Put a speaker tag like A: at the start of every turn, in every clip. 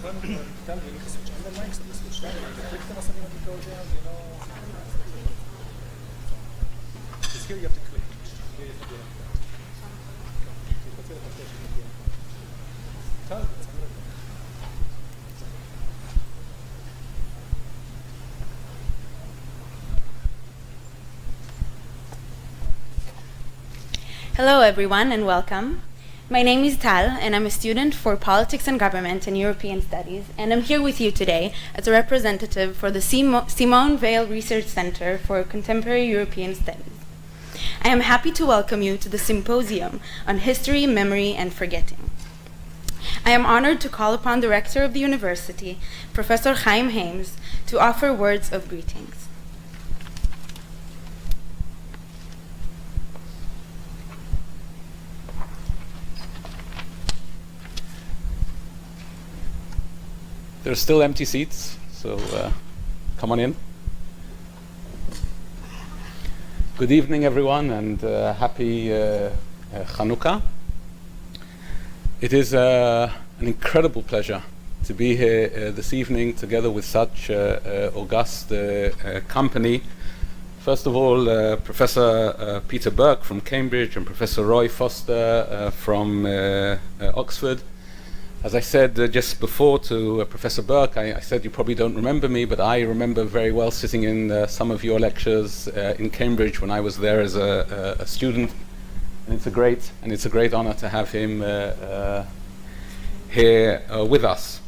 A: Tell me, you need to switch on the mics, you switch down, you click them or something when you go down, you know. Because here you have to click. Here you have to do like that. Tell me, it's good.
B: Hello everyone and welcome. My name is Tal and I'm a student for Politics and Government and European Studies, and I'm here with you today as a representative for the Simone Weil Research Center for Contemporary European Studies. I am happy to welcome you to the Symposium on History, Memory and Forgetting. I am honored to call upon the Rector of the University, Professor Chaim Hames, to offer words of greetings.
C: There are still empty seats, so come on in. Good evening, everyone, and happy Chanukah. It is an incredible pleasure to be here this evening together with such august company. First of all, Professor Peter Burke from Cambridge and Professor Roy Foster from Oxford. As I said just before to Professor Burke, I said you probably don't remember me, but I remember very well sitting in some of your lectures in Cambridge when I was there as a student, and it's a great honor to have him here with us.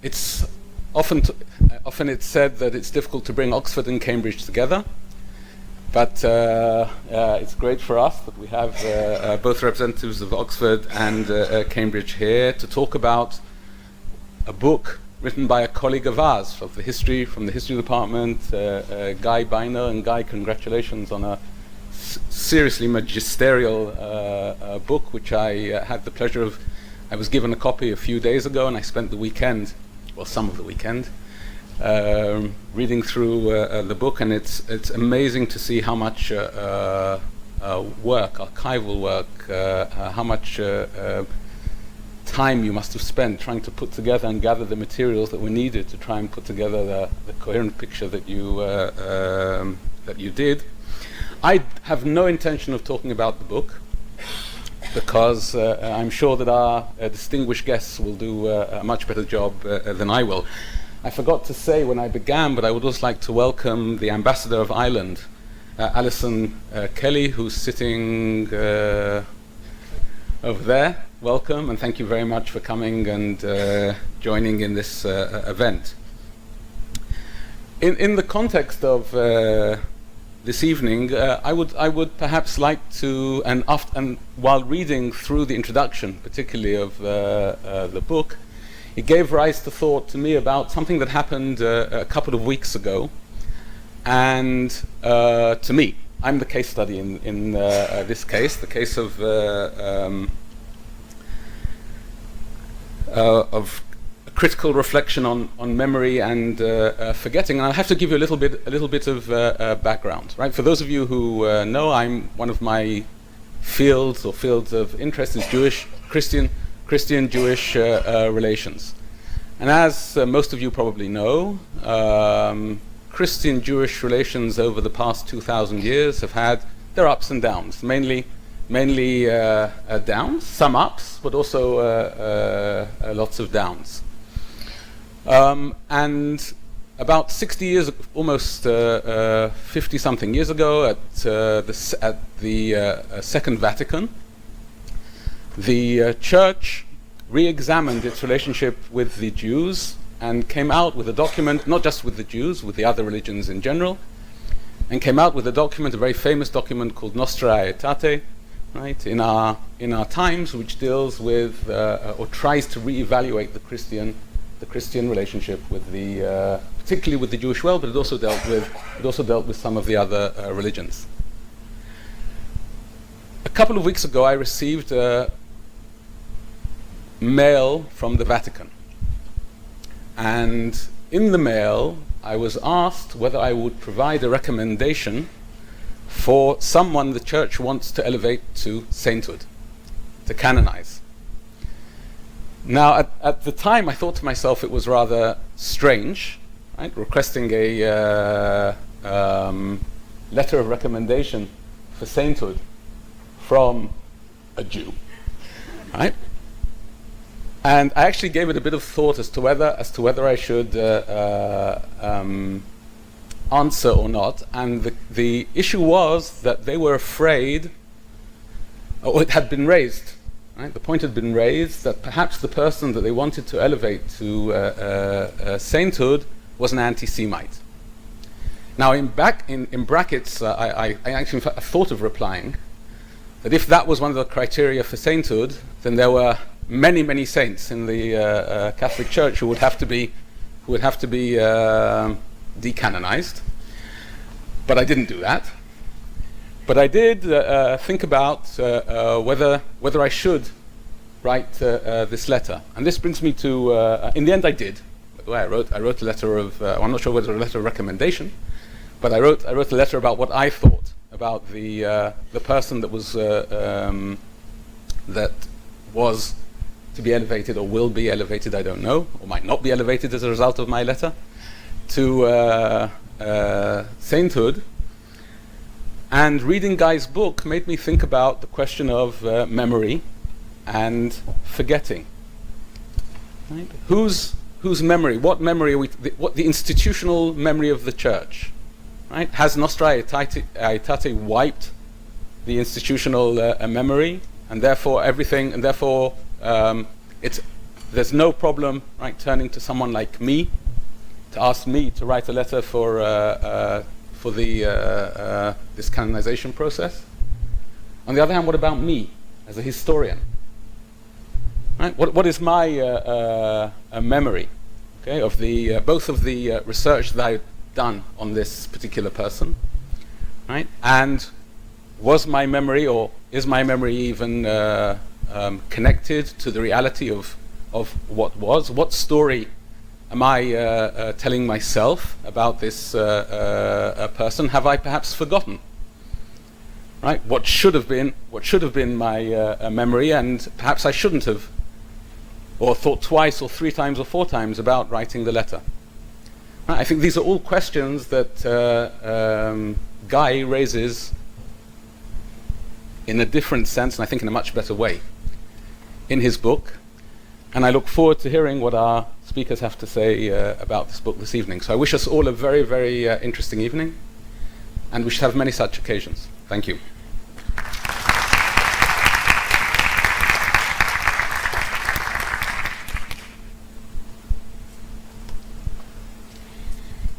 C: It's often it's said that it's difficult to bring Oxford and Cambridge together. But it's great for us that we have both representatives of Oxford and Cambridge here to talk about a book written by a colleague of ours from the history department, Guy Biner. And Guy, congratulations on a seriously magisterial book, which I had the pleasure of. I was given a copy a few days ago, and I spent the weekend, well, some of the weekend, reading through the book, and it's amazing to see how much archival work, how much time you must have spent trying to put together and gather the materials that were needed to try and put together the coherent picture that you did. I have no intention of talking about the book, because I'm sure that our distinguished guests will do a much better job than I will. I forgot to say when I began, but I would also like to welcome the Ambassador of Ireland, Alison Kelly, who's sitting over there. Welcome, and thank you very much for coming and joining in this event. In the context of this evening, I would perhaps like to, and while reading through the introduction, particularly of the book, it gave rise to thought to me about something that happened a couple of weeks ago. And to me, I'm the case study in this case, the case of critical reflection on memory and forgetting. And I'll have to give you a little bit of background, right? For those of you who know, I'm one of my fields of interest is Christian-Jewish relations. And as most of you probably know, Christian-Jewish relations over the past 2,000 years have had their ups and downs, mainly downs, some ups, but also lots of downs. And about 60 years, almost 50-something years ago, at the Second Vatican, the Church re-examined its relationship with the Jews and came out with a document, not just with the Jews, with the other religions in general, and came out with a document, a very famous document called Nostra Aetate, right, in our times, which deals with or tries to re-evaluate the Christian relationship with the particularly with the Jewish world, but it also dealt with some of the other religions. A couple of weeks ago, I received mail from the Vatican, and in the mail I was asked whether I would provide a recommendation for someone the Church wants to elevate to sainthood, to canonize. Now, at the time, I thought to myself it was rather strange, right? Requesting a letter of recommendation for sainthood from a Jew, right? And I actually gave it a bit of thought as to whether I should answer or not. And the issue was that they were afraid, or it had been raised. Right? The point had been raised that perhaps the person that they wanted to elevate to sainthood was an anti-Semite. Now, in brackets, I actually thought of replying that if that was one of the criteria for sainthood, then there were many, many saints in the Catholic Church who would have to be decanonized. But I didn't do that. But I did think about whether I should write this letter, and this brings me to. In the end, I did. By the way, I wrote a letter of. I'm not sure whether a letter of recommendation, but I wrote a letter about what I thought about the person that was to be elevated or will be elevated. I don't know, or might not be elevated as a result of my letter to sainthood. And reading Guy's book made me think about the question of memory and forgetting. Right? Whose memory? What memory are we? What the institutional memory of the church? Right? Has Nostra Aetate wiped the institutional memory, and therefore everything, and therefore there's no problem, right? Turning to someone like me to ask me to write a letter for this canonization process. On the other hand, what about me as a historian? Right? What is my memory, okay, of the both of the research that I've done on this particular person, right? And was my memory, or is my memory even connected to the reality of what was? What story am I telling myself about this person? Have I perhaps forgotten? Right? What should have been my memory, and perhaps I shouldn't have, or thought twice, or three times, or four times about writing the letter. Right? I think these are all questions that Guy raises in a different sense, and I think in a much better way, in his book. And I look forward to hearing what our speakers have to say about this book this evening. So I wish us all a very, very interesting evening, and we should have many such occasions. Thank you.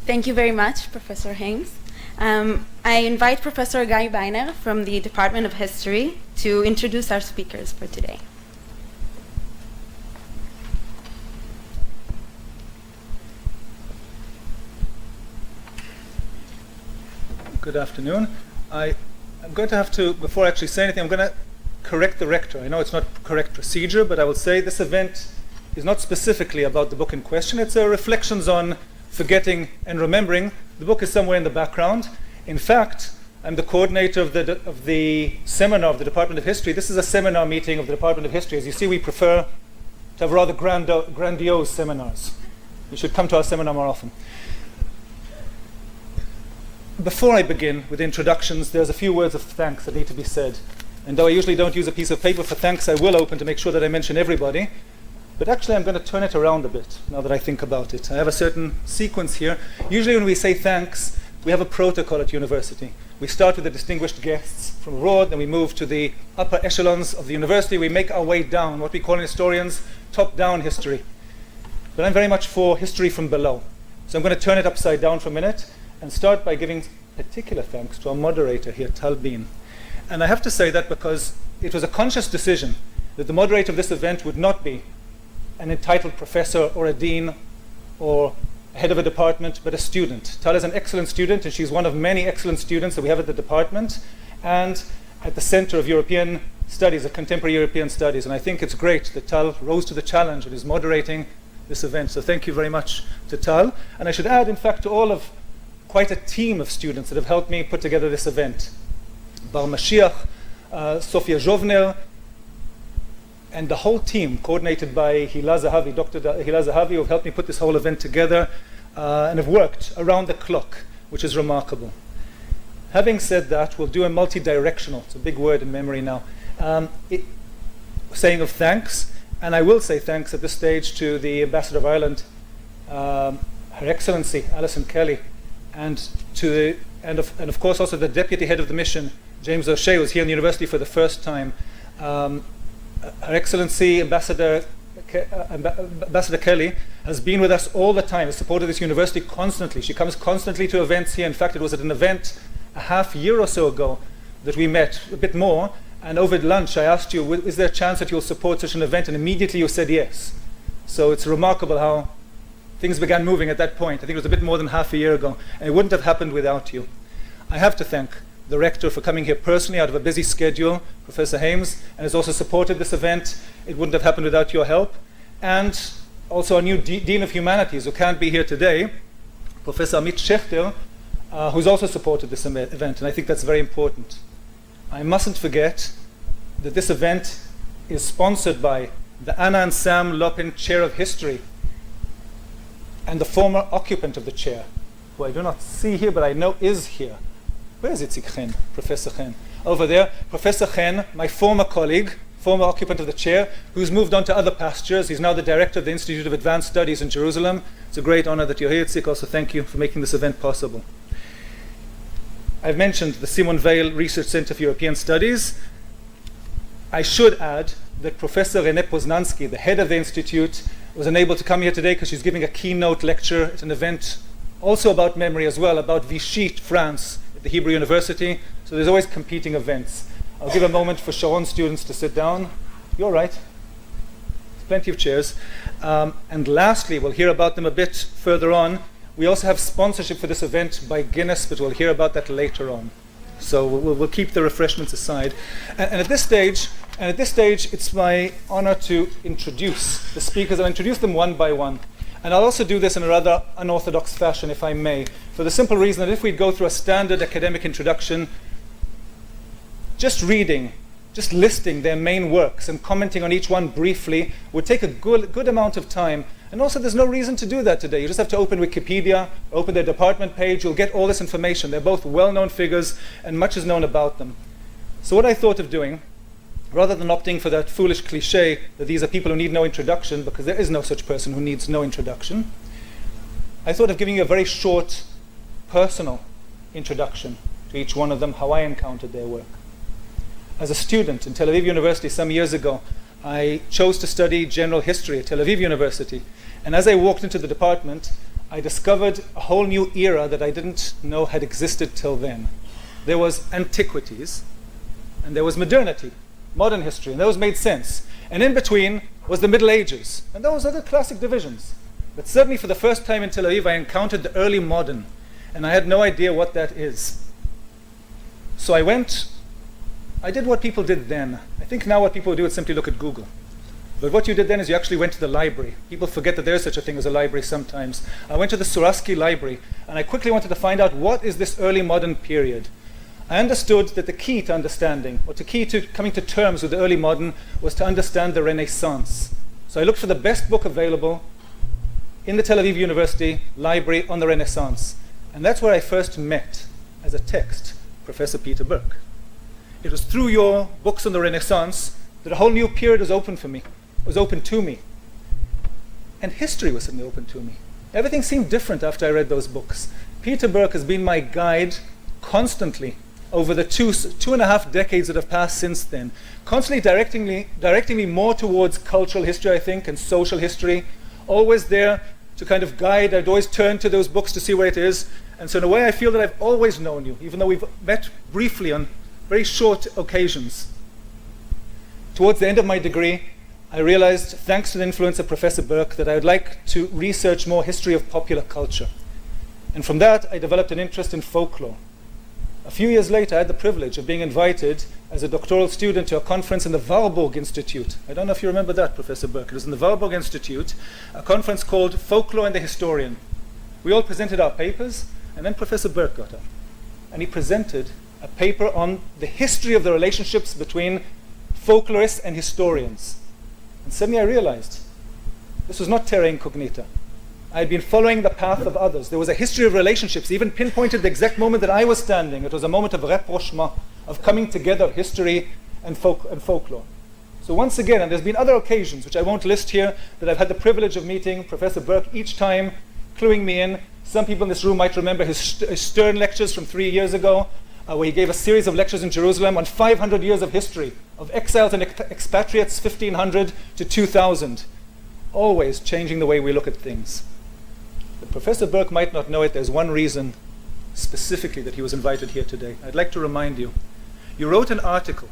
B: Thank you very much, Professor Haynes. I invite Professor Guy Beiner from the Department of History to introduce our speakers for today.
A: Good afternoon. I'm going to have to, before I actually say anything, I'm going to correct the rector. I know it's not correct procedure, but I will say this event is not specifically about the book in question. It's reflections on forgetting and remembering. The book is somewhere in the background. In fact, I'm the coordinator of the seminar of the Department of History. This is a seminar meeting of the Department of History. As you see, we prefer to have rather grandiose seminars. You should come to our seminar more often. Before I begin with introductions, there's a few words of thanks that need to be said. And though I usually don't use a piece of paper for thanks, I will open to make sure that I mention everybody. But actually, I'm going to turn it around a bit now that I think about it. I have a certain sequence here. Usually when we say thanks, we have a protocol at university. We start with the distinguished guests from abroad, then we move to the upper echelons of the university. We make our way down, what we call in historians, top-down history. But I'm very much for history from below. So I'm going to turn it upside down for a minute and start by giving particular thanks to our moderator here, Tal Bean. And I have to say that because it was a conscious decision that the moderator of this event would not be an entitled professor or a dean or a head of a department, but a student. Tal is an excellent student, and she's one of many excellent students that we have at the department and at the Center of European Studies, of Contemporary European Studies. And I think it's great that Tal rose to the challenge and is moderating this event. So thank you very much to Tal. And I should add, in fact, to all of quite a team of students that have helped me put together this event. Bar Mashiach, Sofia Jovner, and the whole team, coordinated by Hila Zahavi, Dr. Hila Zahavi, who have helped me put this whole event together and have worked around the clock, which is remarkable. Having said that, we'll do a multi-directional, it's a big word in memory now, saying of thanks, and I will say thanks at this stage to the Ambassador of Ireland, Her Excellency Alison Kelly, and of course also the Deputy Head of the Mission, James O'Shea, who's here in the university for the first time. Her Excellency Ambassador Kelly has been with us all the time, has supported this university constantly. She comes constantly to events here. In fact, it was at an event a half year or so ago that we met, a bit more, and over lunch I asked you, is there a chance that you'll support such an event? And immediately you said yes. So it's remarkable how things began moving at that point. I think it was a bit more than half a year ago, and it wouldn't have happened without you. I have to thank the rector for coming here personally out of a busy schedule, Professor Hames, and has also supported this event. It wouldn't have happened without your help. And also our new Dean of Humanities, who can't be here today, Professor Amit Schechter, who's also supported this event, and I think that's very important. I mustn't forget that this event is sponsored by the Anna and Sam Lopin Chair of History and the former occupant of the chair, who I do not see here, but I know is here. Where is Itzik Chen, Professor Chen? Over there, Professor Chen, my former colleague, former occupant of the chair, who's moved on to other pastures. He's now the director of the Institute of Advanced Studies in Jerusalem. It's a great honor that you're here, Itzik. Also, thank you for making this event possible. I've mentioned the Simon Weil Research Center for European Studies. I should add that Professor René Poznansky, the head of the institute, was unable to come here today because she's giving a keynote lecture at an event also about memory as well, about Vichy, France, at the Hebrew University. So there's always competing events. I'll give a moment for Sharon students to sit down. You're right. There's plenty of chairs. And lastly, we'll hear about them a bit further on. We also have sponsorship for this event by Guinness, but we'll hear about that later on. So we'll keep the refreshments aside. And at this stage, it's my honor to introduce the speakers. I'll introduce them one by one. And I'll also do this in a rather unorthodox fashion, if I may, for the simple reason that if we go through a standard academic introduction, just reading, just listing their main works and commenting on each one briefly would take a good amount of time. And also, there's no reason to do that today. You just have to open Wikipedia, open their department page. You'll get all this information. They're both well-known figures, and much is known about them. So what I thought of doing, rather than opting for that foolish cliche that these are people who need no introduction, because there is no such person who needs no introduction, I thought of giving you a very short, personal introduction to each one of them, how I encountered their work. As a student in Tel Aviv University some years ago, I chose to study general history at Tel Aviv University. And as I walked into the department, I discovered a whole new era that I didn't know had existed till then. There was antiquities, and there was modernity, modern history, and those made sense. And in between was the Middle Ages, and those are the classic divisions. But certainly for the first time in Tel Aviv, I encountered the early modern, and I had no idea what that is. So I did what people did then. I think now what people do is simply look at Google. But what you did then is you actually went to the library. People forget that there is such a thing as a library sometimes. I went to the Suraski Library, and I quickly wanted to find out what is this early modern period. I understood that the key to understanding, or the key to coming to terms with the early modern, was to understand the Renaissance. So I looked for the best book available in the Tel Aviv University Library on the Renaissance. And that's where I first met, as a text, Professor Peter Burke. It was through your books on the Renaissance that a whole new period was open for me, was open to me. And history was suddenly open to me. Everything seemed different after I read those books. Peter Burke has been my guide constantly over the 2.5 decades that have passed since then, constantly directing me more towards cultural history, I think, and social history, always there to kind of guide. I'd always turn to those books to see where it is. And so in a way, I feel that I've always known you, even though we've met briefly on very short occasions. Towards the end of my degree, I realized, thanks to the influence of Professor Burke, that I would like to research more history of popular culture. And from that, I developed an interest in folklore. A few years later, I had the privilege of being invited as a doctoral student to a conference in the Warburg Institute. I don't know if you remember that, Professor Burke. It was in the Warburg Institute, a conference called Folklore and the Historian. We all presented our papers, and then Professor Burke got up. And he presented a paper on the history of the relationships between folklorists and historians. And suddenly I realized this was not terra incognita. I had been following the path of others. There was a history of relationships, even pinpointed the exact moment that I was standing. It was a moment of rapprochement, of coming together of history and folklore. So once again, and there's been other occasions, which I won't list here, that I've had the privilege of meeting Professor Burke each time, cluing me in. Some people in this room might remember his Stern lectures from 3 years ago, where he gave a series of lectures in Jerusalem on 500 years of history, of exiles and expatriates, 1500 to 2000, always changing the way we look at things. But Professor Burke might not know it. There's one reason specifically that he was invited here today. I'd like to remind you. You wrote an article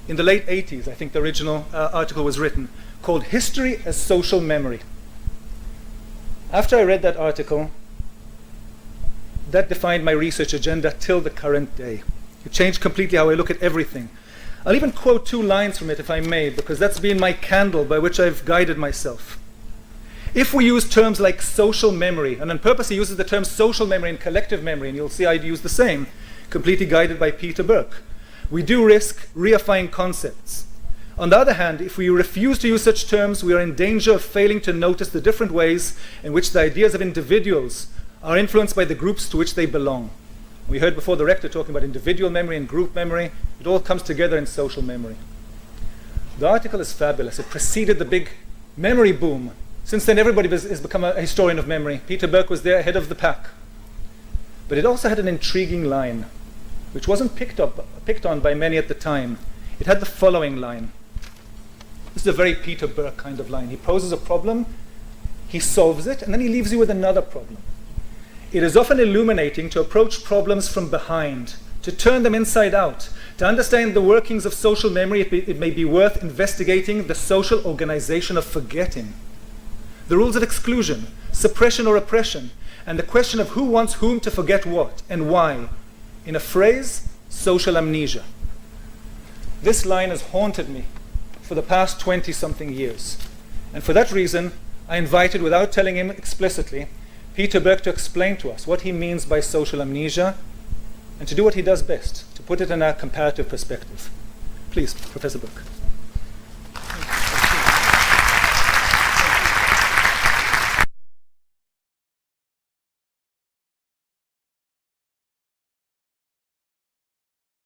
A: in the late 80s, I think the original article was written, called History as Social Memory. After I read that article, that defined my research agenda till the current day. It changed completely how I look at everything. I'll even quote 2 lines from it, if I may, because that's been my candle by which I've guided myself. If we use terms like social memory, and on purpose he uses the terms social memory and collective memory, and you'll see I'd use the same, completely guided by Peter Burke, we do risk reifying concepts. On the other hand, if we refuse to use such terms, we are in danger of failing to notice the different ways in which the ideas of individuals are influenced by the groups to which they belong. We heard before the rector talking about individual memory and group memory. It all comes together in social memory. The article is fabulous. It preceded the big memory boom. Since then, everybody has become a historian of memory. Peter Burke was there ahead of the pack. But it also had an intriguing line, which wasn't picked on by many at the time. It had the following line. This is a very Peter Burke kind of line. He poses a problem, he solves it, and then he leaves you with another problem. It is often illuminating to approach problems from behind, to turn them inside out. To understand the workings of social memory, it may be worth investigating the social organization of forgetting, the rules of exclusion, suppression or oppression, and the question of who wants whom to forget what and why. In a phrase, social amnesia. This line has haunted me for the past 20-something years. And for that reason, I invited, without telling him explicitly, Peter Burke to explain to us what he means by social amnesia and to do what he does best, to put it in a comparative perspective. Please, Professor Burke.